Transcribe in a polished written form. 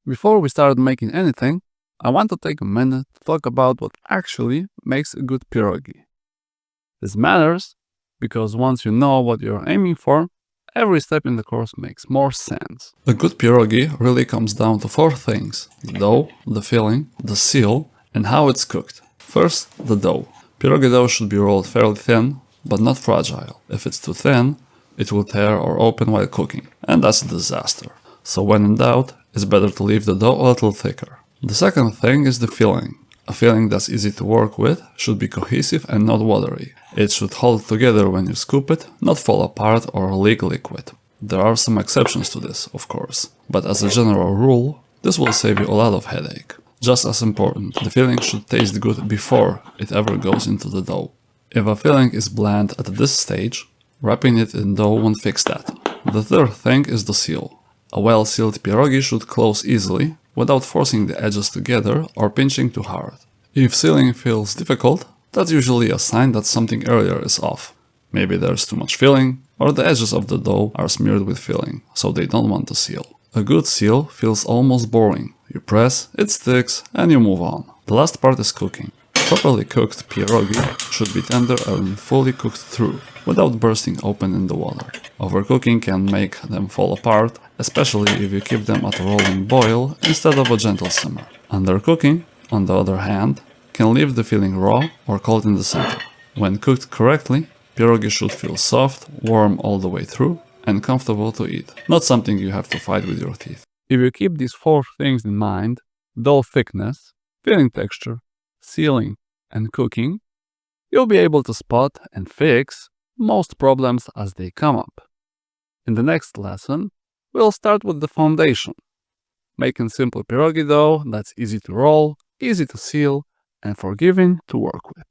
Before we start making anything, I want to take a minute to talk about what actually makes a good pierogi. This matters because once you know what you're aiming for, every step in the course makes more sense. A good pierogi really comes down to four things: the dough, the filling, the seal, and how it's cooked. First, the dough. Pierogi dough should be rolled fairly thin, but not fragile. If it's too thin, it will tear or open while cooking, and that's a disaster. So when in doubt, it's better to leave the dough a little thicker. The second thing is the filling. A filling that's easy to work with should be cohesive and not watery. It should hold together when you scoop it, not fall apart or leak liquid. There are some exceptions to this, of course, but as a general rule, this will save you a lot of headache. Just as important, the filling should taste good before it ever goes into the dough. If a filling is bland at this stage, wrapping it in dough won't fix that. The third thing is the seal. A well-sealed pierogi should close easily, without forcing the edges together or pinching too hard. If sealing feels difficult, that's usually a sign that something earlier is off. Maybe there's too much filling, or the edges of the dough are smeared with filling, so they don't want to seal. A good seal feels almost boring. You press, it sticks, and you move on. The last part is cooking. Properly cooked pierogi should be tender and fully cooked through, without bursting open in the water. Overcooking can make them fall apart, especially if you keep them at a rolling boil instead of a gentle simmer. Undercooking, on the other hand, can leave the filling raw or cold in the center. When cooked correctly, pierogi should feel soft, warm all the way through, and comfortable to eat, not something you have to fight with your teeth. If you keep these four things in mind, dough thickness, filling texture, sealing, and cooking, you'll be able to spot and fix most problems as they come up. In the next lesson, we'll start with the foundation, making simple pierogi dough that's easy to roll, easy to seal, and forgiving to work with.